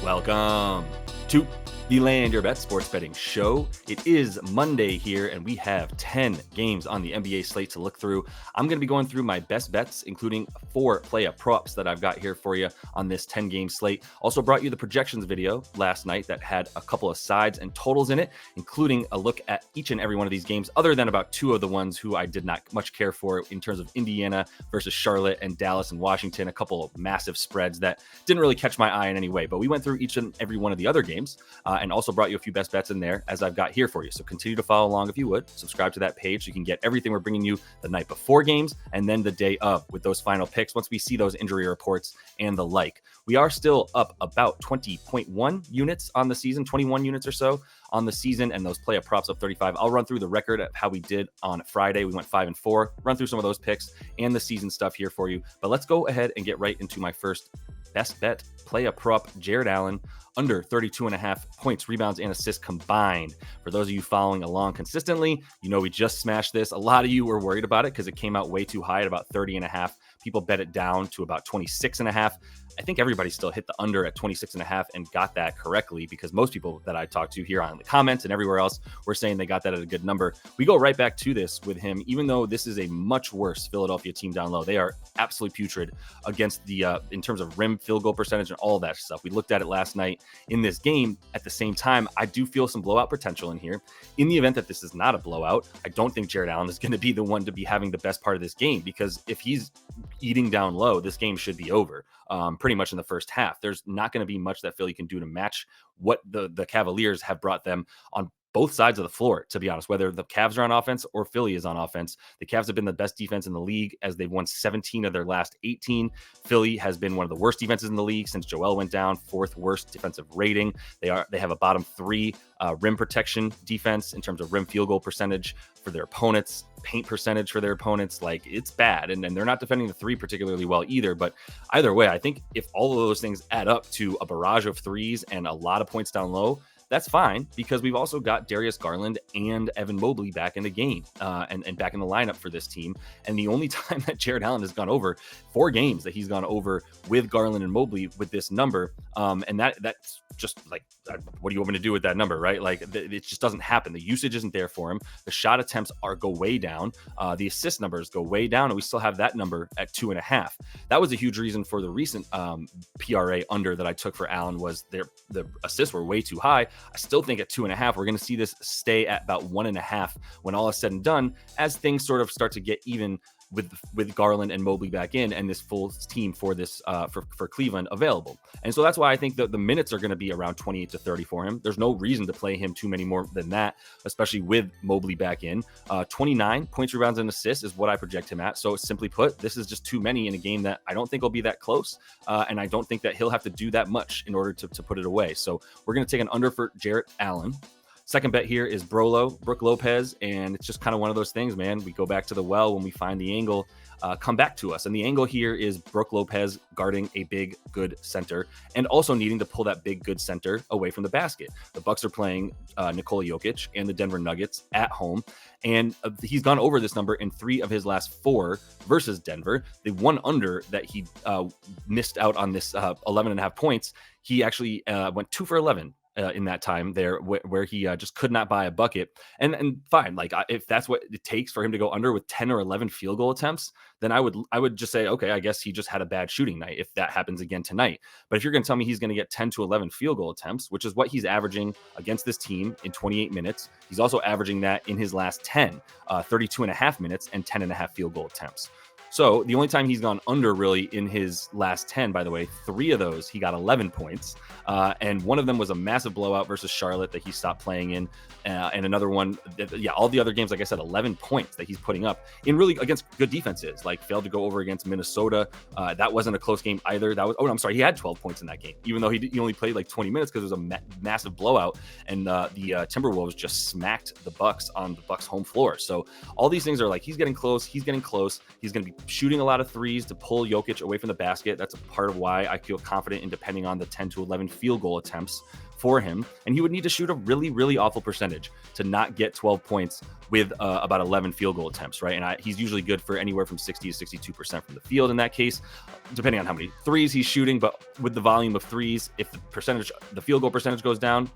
Welcome to the Land Your Bet Sports Betting Show. It is Monday here, and we have 10 games on the NBA slate to look through. I'm going to be going through my best bets, including 4 Playa Props that I've got here for you on this 10-game slate. Also brought you the projections video last night that had a couple of sides and totals in it, including a look at each and every one of these games, other than about 2 of the ones who I did not much care for in terms of Indiana versus Charlotte and Dallas and Washington, a couple of massive spreads that didn't really catch my eye in any way. But we went through each and every one of the other games and also brought you a few best bets in there as I've got here for you. So continue to follow along if you would. Subscribe to that page so you can get everything we're bringing you the night before games and then the day of with those final picks once we see those injury reports and the like. We are still up about 20.1 units on the season, 21 units or so on the season, and those Playa Props up 35. I'll run through the record of how we did on Friday. We went 5-4, run through some of those picks and the season stuff here for you. But let's go ahead and get right into my first best bet Playa Prop, Jared Allen, under 32.5 points, rebounds, and assists combined. For those of you following along consistently, you know we just smashed this. A lot of you were worried about it because it came out way too high at about 30.5. People bet it down to about 26.5. I think everybody still hit the under at 26.5 and got that correctly, because most people that I talked to here on the comments and everywhere else were saying they got that at a good number. We go right back to this with him, even though this is a much worse Philadelphia team down low. They are absolutely putrid against the in terms of rim field goal percentage and all of that stuff. We looked at it last night in this game. At the same time, I do feel some blowout potential in here. In the event that this is not a blowout, I don't think Jared Allen is going to be the one to be having the best part of this game, because if he's eating down low, this game should be over pretty much in the first half. There's not going to be much that Philly can do to match what the Cavaliers have brought them on both sides of the floor, to be honest, whether the Cavs are on offense or Philly is on offense. The Cavs have been the best defense in the league as they've won 17 of their last 18. Philly has been one of the worst defenses in the league since Joel went down, 4th worst defensive rating. They have a bottom 3 rim protection defense in terms of rim field goal percentage for their opponents, paint percentage for their opponents. Like, it's bad. And they're not defending the 3 particularly well either. But either way, I think if all of those things add up to a barrage of threes and a lot of points down low, that's fine, because we've also got Darius Garland and Evan Mobley back in the game and back in the lineup for this team. And the only time that Jared Allen has gone over, 4 games that he's gone over with Garland and Mobley with this number. And that's just like, what do you want me to do with that number, right? Like, it just doesn't happen. The usage isn't there for him. The shot attempts go way down. The assist numbers go way down, and we still have that number at 2.5. That was a huge reason for the recent PRA under that I took for Allen, was the assists were way too high. I still think at 2.5, we're going to see this stay at about 1.5 when all is said and done, as things sort of start to get even with Garland and Mobley back in and this full team for this for Cleveland available. And so that's why I think that the minutes are going to be around 28 to 30 for him. There's no reason to play him too many more than that, especially with Mobley back in. 29 points, rebounds, and assists is what I project him at. So simply put, this is just too many in a game that I don't think will be that close. And I don't think that he'll have to do that much in order to put it away. So we're going to take an under for Jarrett Allen. Second bet here is Brook Lopez, and it's just kind of one of those things, man. We go back to the well when we find the angle come back to us. And the angle here is Brook Lopez guarding a big, good center and also needing to pull that big, good center away from the basket. The Bucks are playing Nikola Jokic and the Denver Nuggets at home, and he's gone over this number in 3 of his last 4 versus Denver. The one under that he missed out on this 11.5 points, he actually went 2 for 11. In that time there where he just could not buy a bucket. And fine, like if that's what it takes for him to go under with 10 or 11 field goal attempts, then I would just say, okay, I guess he just had a bad shooting night if that happens again tonight. But if you're going to tell me he's going to get 10 to 11 field goal attempts, which is what he's averaging against this team in 28 minutes, he's also averaging that in his last 10, 32.5 minutes and 10.5 field goal attempts. So the only time he's gone under really in his last 10, by the way, 3 of those, he got 11 points. And one of them was a massive blowout versus Charlotte that he stopped playing in. And another one, all the other games, like I said, 11 points that he's putting up in really against good defenses, like failed to go over against Minnesota. That wasn't a close game either. He had 12 points in that game, even though he only played like 20 minutes because it was a massive blowout. And the Timberwolves just smacked the Bucks on the Bucks home floor. So all these things are like, he's getting close. He's going to be shooting a lot of threes to pull Jokic away from the basket. That's a part of why I feel confident in depending on the 10 to 11 field goal attempts for him. And he would need to shoot a really, really awful percentage to not get 12 points with about 11 field goal attempts, right? And he's usually good for anywhere from 60 to 62% from the field in that case, depending on how many threes he's shooting. But with the volume of threes, if the field goal percentage goes down,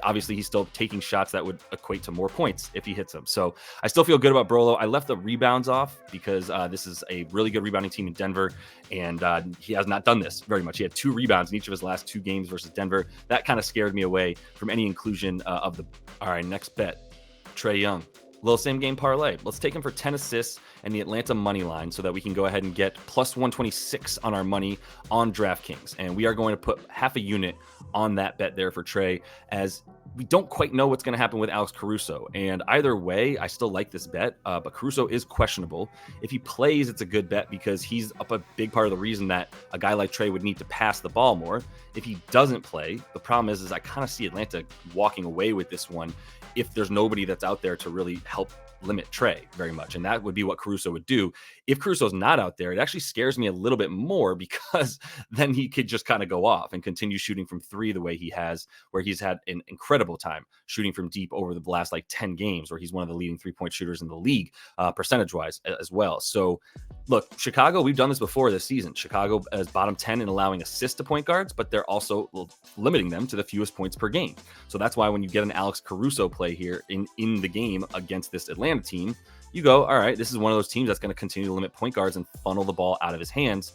obviously he's still taking shots that would equate to more points if he hits them. So I still feel good about Brolo. I left the rebounds off because this is a really good rebounding team in Denver, and he has not done this very much. He had 2 rebounds in each of his last 2 games versus Denver. That kind of scared me away from any inclusion of the. All right, next bet, Trae Young. Little same game parlay. Let's take him for 10 assists and the Atlanta money line so that we can go ahead and get plus 126 on our money on DraftKings. And we are going to put half a unit on that bet there for Trae, as we don't quite know what's going to happen with Alex Caruso. And either way, I still like this bet, but Caruso is questionable. If he plays, it's a good bet because he's up a big part of the reason that a guy like Trae would need to pass the ball more. If he doesn't play, the problem is I kind of see Atlanta walking away with this one if there's nobody that's out there to really help limit Trae very much. And that would be what Caruso would do. If Caruso's not out there, it actually scares me a little bit more because then he could just kind of go off and continue shooting from 3 the way he has, where he's had an incredible time shooting from deep over the last 10 games, where he's one of the leading 3-point shooters in the league, percentage-wise as well. So look, Chicago, we've done this before this season. Chicago is bottom 10 in allowing assists to point guards, but they're also limiting them to the fewest points per game. So that's why when you get an Alex Caruso play here in the game against this Atlanta team, you go, all right, this is one of those teams that's going to continue to limit point guards and funnel the ball out of his hands,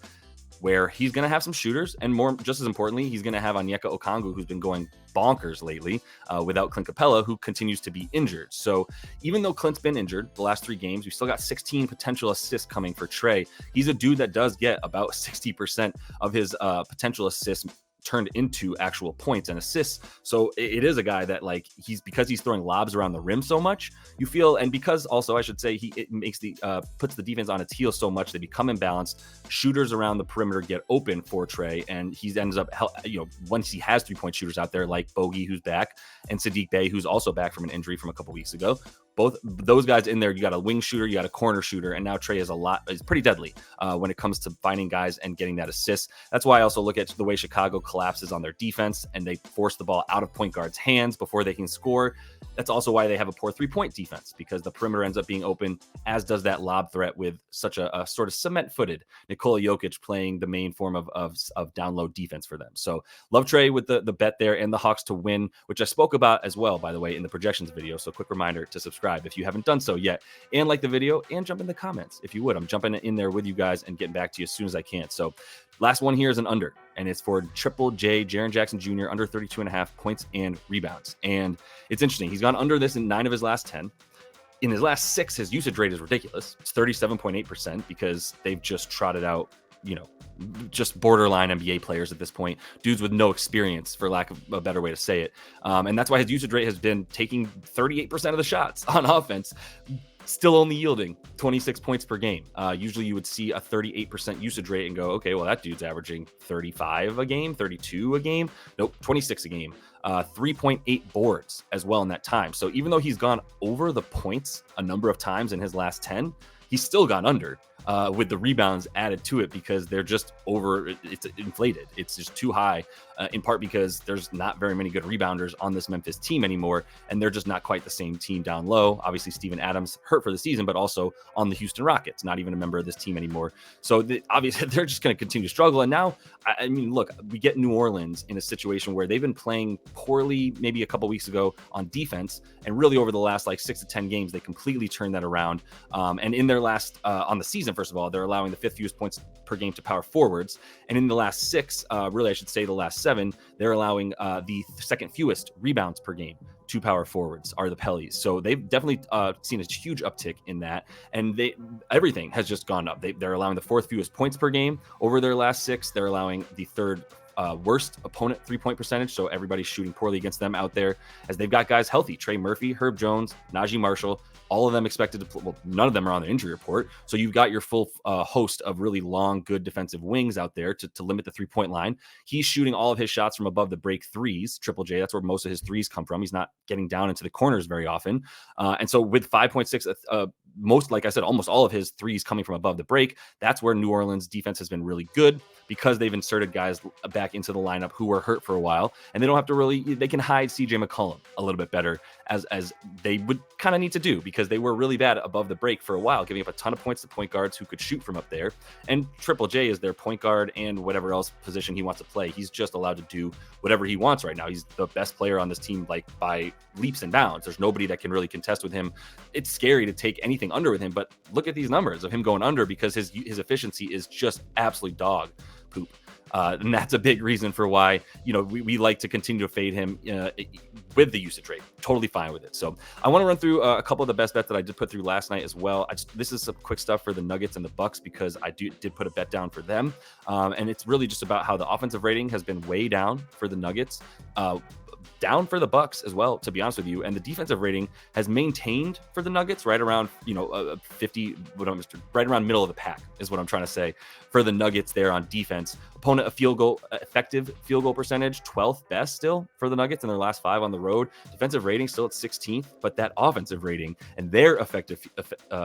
where he's going to have some shooters, and more, just as importantly, he's going to have Onyeka Okongwu, who's been going bonkers lately without Clint Capella, who continues to be injured. So even though Clint's been injured the last 3 games, we've still got 16 potential assists coming for Trae. He's a dude that does get about 60% of his potential assists turned into actual points and assists. So it is a guy that because he's throwing lobs around the rim so much, you feel, and because also I should say it makes puts the defense on its heels so much, they become imbalanced. Shooters around the perimeter get open for Trae, and he ends up, once he has 3-point shooters out there like Bogey, who's back, and Sadiq Bey, who's also back from an injury from a couple weeks ago. Both those guys in there, you got a wing shooter, you got a corner shooter, and now Trae is pretty deadly when it comes to finding guys and getting that assist. That's why I also look at the way Chicago collapses on their defense and they force the ball out of point guards' hands before they can score. That's also why they have a poor 3-point defense, because the perimeter ends up being open, as does that lob threat with such a sort of cement-footed Nikola Jokic playing the main form of down low defense for them. So love Trae with the bet there, and the Hawks to win, which I spoke about as well, by the way, in the projections video. So quick reminder to subscribe if you haven't done so yet, and like the video, and jump in the comments if you would. I'm jumping in there with you guys and getting back to you as soon as I can. So last one here is an under, and it's for Triple J, Jaren Jackson Jr., under 32.5 points and rebounds. And it's interesting. He's gone under this in 9 of his last 10. In his last 6, his usage rate is ridiculous. It's 37.8% because they've just trotted out, just borderline NBA players at this point, dudes with no experience, for lack of a better way to say it. And that's why his usage rate has been taking 38% of the shots on offense, still only yielding 26 points per game. Usually you would see a 38% usage rate and go, okay, well, that dude's averaging 35 a game, 32 a game. Nope, 26 a game. 3.8 boards as well in that time. So even though he's gone over the points a number of times in his last 10, he's still gone under with the rebounds added to it, because they're just it's inflated. It's just too high, in part because there's not very many good rebounders on this Memphis team anymore, and they're just not quite the same team down low. Obviously, Steven Adams hurt for the season, but also on the Houston Rockets, not even a member of this team anymore. So obviously, they're just going to continue to struggle. And now, I mean, look, we get New Orleans in a situation where they've been playing poorly maybe a couple weeks ago on defense, and really over the last 6 to 10 games, they completely turned that around. And in their last, on the season, first of all, they're allowing the 5th fewest points per game to power forwards. And in the last 6, really, I should say the last 7, they're allowing the 2nd fewest rebounds per game to power forwards are the Pellies. So they've definitely seen a huge uptick in that. And everything has just gone up. They're allowing the 4th fewest points per game over their last 6. They're allowing the 3rd worst opponent 3-point percentage. So everybody's shooting poorly against them out there, as they've got guys healthy. Trey Murphy, Herb Jones, Najee Marshall, all of them expected to play. Well, none of them are on the injury report. So you've got your full host of really long, good defensive wings out there to limit the 3-point line. He's shooting all of his shots from above the break threes, Triple J. That's where most of his threes come from. He's not getting down into the corners very often. And so with 5.6 like I said, almost all of his threes coming from above the break. That's where New Orleans defense has been really good, because they've inserted guys back into the lineup who were hurt for a while, and they don't have to they can hide CJ McCollum a little bit better, as they would kind of need to do, because they were really bad above the break for a while, giving up a ton of points to point guards who could shoot from up there. And Triple J is their point guard and whatever else position he wants to play. He's just allowed to do whatever he wants right now. He's the best player on this team, like by leaps and bounds. There's nobody that can really contest with him. It's scary to take anything under with him, but look at these numbers of him going under, because his efficiency is just absolute dog poop. And that's a big reason for why, we like to continue to fade him with the usage rate. Totally fine with it. So I want to run through a couple of the best bets that I did put through last night as well. This is some quick stuff for the Nuggets and the Bucks, because I did put a bet down for them. And it's really just about how the offensive rating has been way down for the Nuggets, down for the Bucks as well, to be honest with you. And the defensive rating has maintained for the Nuggets right around 50, right around middle of the pack is what I'm trying to say for the Nuggets there on defense. Opponent effective field goal percentage 12th best still for the Nuggets in their last 5 on the road. Defensive rating still at 16th, but that offensive rating and their effective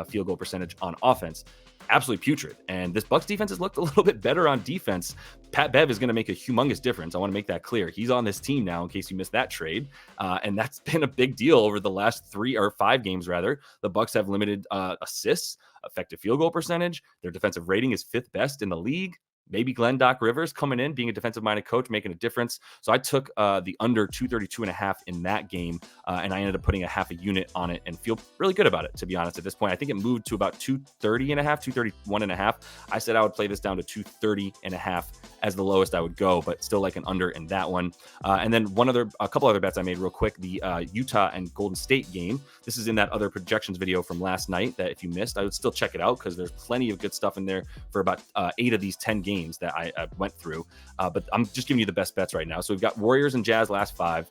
field goal percentage on offense, absolutely putrid. And this Bucks defense has looked a little bit better on defense. Pat Bev is going to make a humongous difference. I want to make that clear. He's on this team now, in case you missed that trade. And that's been a big deal over the last 3 or 5 games, rather. The Bucks have limited assists, effective field goal percentage. Their defensive rating is 5th best in the league. Maybe Glenn Doc Rivers coming in, being a defensive-minded coach, making a difference. So I took the under 232.5 in that game, and I ended up putting a half a unit on it and feel really good about it, to be honest, at this point. I think it moved to about 230.5, 231.5. I said I would play this down to 230.5 as the lowest I would go, but still like an under in that one. And then a couple other bets I made real quick, the Utah and Golden State game. This is in that other projections video from last night that if you missed, I would still check it out, because there's plenty of good stuff in there for about 8 of these 10 games that I went through, but I'm just giving you the best bets right now. So we've got Warriors and Jazz last 5.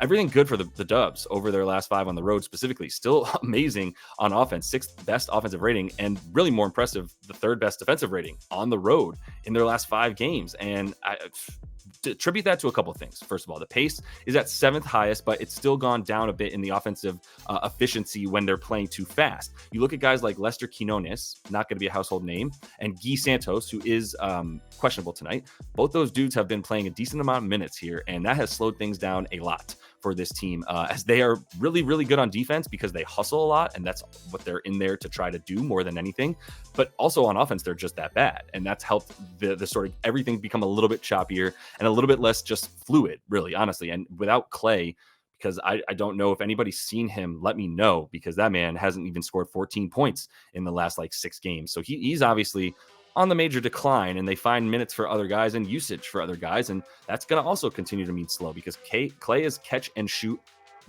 Everything good for the Dubs over their last 5 on the road specifically. Still amazing on offense, 6th best offensive rating, and really more impressive, the 3rd best defensive rating on the road in their last 5 games. And I attribute that to a couple of things. First of all, the pace is at 7th highest, but it's still gone down a bit in the offensive efficiency when they're playing too fast. You look at guys like Lester Quinones, not going to be a household name, and Guy Santos, who is questionable tonight. Both those dudes have been playing a decent amount of minutes here, and that has slowed things down a lot for this team, as they are really, really good on defense because they hustle a lot, and that's what they're in there to try to do more than anything. But also on offense, they're just that bad, and that's helped the sort of everything become a little bit choppier and a little bit less just fluid, really, honestly. And without Clay, because I don't know if anybody's seen him, let me know, because that man hasn't even scored 14 points in the last 6 games. So he's obviously on the major decline, and they find minutes for other guys and usage for other guys. And that's going to also continue to mean slow, because Clay is catch and shoot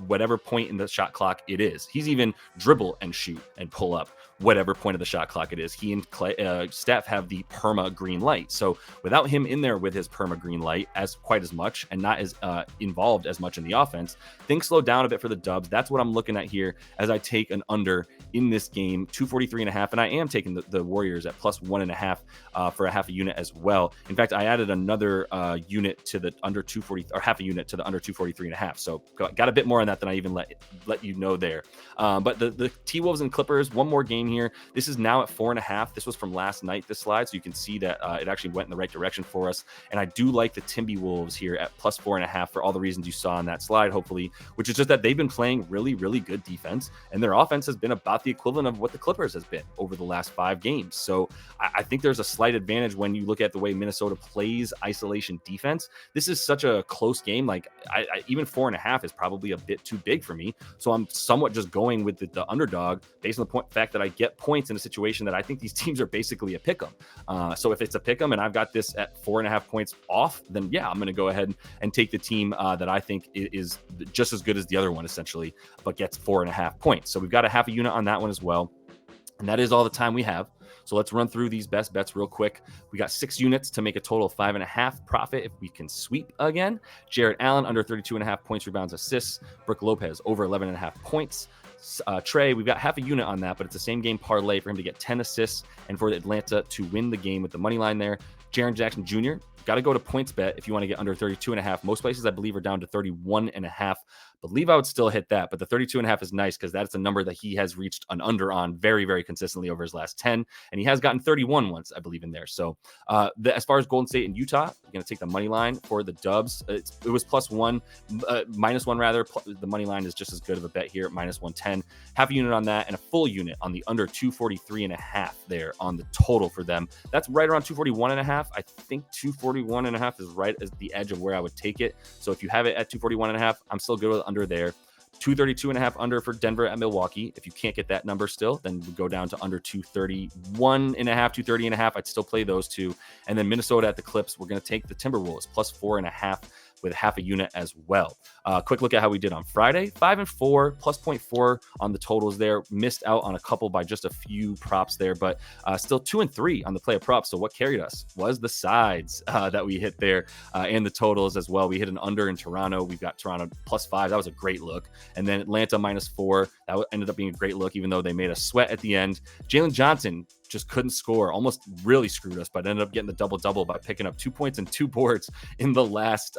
whatever point in the shot clock it is. He's even dribble and shoot and pull up whatever point of the shot clock it is. He and Steph have the perma green light. So without him in there with his perma green light quite as much and not as involved as much in the offense, things slow down a bit for the Dubs. That's what I'm looking at here as I take an under in this game, 243.5. And I am taking the Warriors at plus 1.5 for a half a unit as well. In fact, I added another unit to the under 240, or half a unit to the under 243.5. So got a bit more on that than I even let you know there. But the T-Wolves and Clippers, one more game here. This is now at 4.5. This was from last night, this slide, so you can see that it actually went in the right direction for us. And I do like the Timberwolves here at plus 4.5 for all the reasons you saw on that slide, hopefully, which is just that they've been playing really, really good defense, and their offense has been about the equivalent of what the Clippers has been over the last 5 games. So I think there's a slight advantage when you look at the way Minnesota plays isolation defense. This is such a close game. Like even 4.5 is probably a bit too big for me. So I'm somewhat just going with the underdog based on the fact that I get points in a situation that I think these teams are basically a pick 'em. So if it's a pick 'em and I've got this at 4.5 points off, then yeah, I'm going to go ahead and take the team that I think is just as good as the other one, essentially, but gets 4.5 points. So we've got a half a unit on that one as well. And that is all the time we have. So let's run through these best bets real quick. We got 6 units to make a total of 5.5 profit if we can sweep again. Jarrett Allen under 32.5 points, rebounds, assists. Brooke Lopez over 11.5 points. Trey, we've got half a unit on that, but it's the same game parlay for him to get 10 assists and for Atlanta to win the game with the money line there. Jaren Jackson Jr., got to go to PointsBet if you want to get under 32.5. Most places, I believe, are down to 31.5. Believe I would still hit that, but the 32.5 is nice because that's a number that he has reached an under on very, very consistently over his last 10, and he has gotten 31 once, I believe, in there. So as far as Golden State and Utah, I'm going to take the money line for the Dubs. It was +1, -1 rather. The money line is just as good of a bet here at -110. Half a unit on that and a full unit on the under 243.5 there on the total for them. That's right around 241.5. I think 241.5 is right as the edge of where I would take it. So if you have it at 241.5, I'm still good with under there. 232.5 under for Denver at Milwaukee. If you can't get that number still, then we go down to under 231.5, 230.5. I'd still play those two. And then Minnesota at the Clips, we're going to take the Timberwolves +4.5 with half a unit as well. Quick look at how we did on Friday. 5-4, +0.4 on the totals there. Missed out on a couple by just a few props there, but still 2-3 on the Playa Props. So what carried us was the sides that we hit there and the totals as well. We hit an under in Toronto. We've got Toronto +5. That was a great look. And then Atlanta -4. That ended up being a great look, even though they made us sweat at the end. Jalen Johnson just couldn't score, almost really screwed us, but ended up getting the double-double by picking up 2 points and 2 boards in the last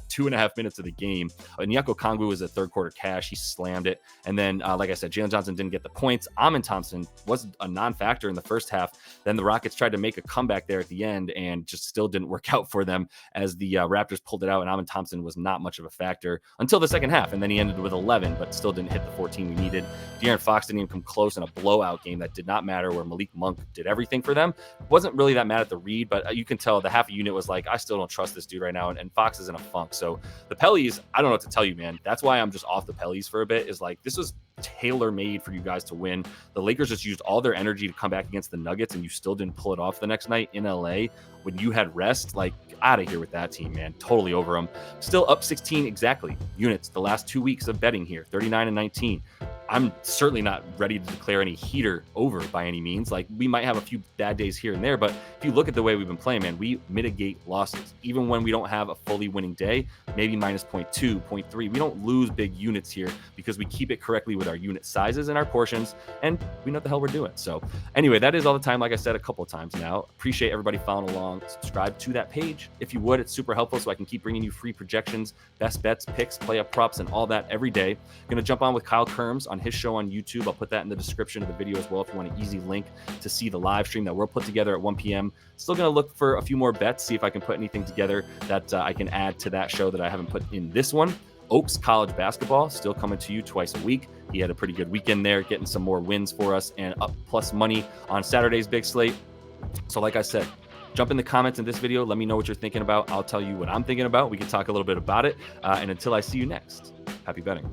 2.5 minutes of the game. Nyako Kongwu was a third quarter cash. He slammed it. And then, like I said, Jalen Johnson didn't get the points. Amin Thompson was a non-factor in the first half. Then the Rockets tried to make a comeback there at the end and just still didn't work out for them as the Raptors pulled it out, and Amin Thompson was not much of a factor until the second half. And then he ended with 11, but still didn't hit the 14 we needed. De'Aaron Fox didn't even come close in a blowout game that did not matter, where Malik Monk did everything for them. Wasn't really that mad at the read, but you can tell the half a unit was like, I still don't trust this dude right now, and Fox is in a funk. So the Pellies, I don't know what to tell you, man. That's why I'm just off the Pellies for a bit, is like, this was tailor-made for you guys to win. The Lakers just used all their energy to come back against the Nuggets, and you still didn't pull it off the next night in LA when you had rest. Like, out of here with that team, man. Totally over them. Still up 16 exactly units the last 2 weeks of betting here, 39 and 19. I'm certainly not ready to declare any heater over by any means. Like, we might have a few bad days here and there, but if you look at the way we've been playing, man, we mitigate losses. Even when we don't have a fully winning day, maybe -0.2, 0.3, we don't lose big units here because we keep it correctly with our unit sizes and our portions, and we know what the hell we're doing. So anyway, that is all the time. Like I said a couple of times now, appreciate everybody following along. Subscribe to that page if you would. It's super helpful so I can keep bringing you free projections, best bets, picks, play-up props, and all that every day. Going to jump on with Kyle Kerms on his show on YouTube. I'll put that in the description of the video as well if you want an easy link to see the live stream that we'll put together at 1 p.m. Still going to look for a few more bets, see if I can put anything together that I can add to that show that I haven't put in this one. Oaks College Basketball still coming to you twice a week. He had a pretty good weekend there, getting some more wins for us and up plus money on Saturday's big slate. So like I said, jump in the comments in this video. Let me know what you're thinking about. I'll tell you what I'm thinking about. We can talk a little bit about it. And until I see you next, happy betting.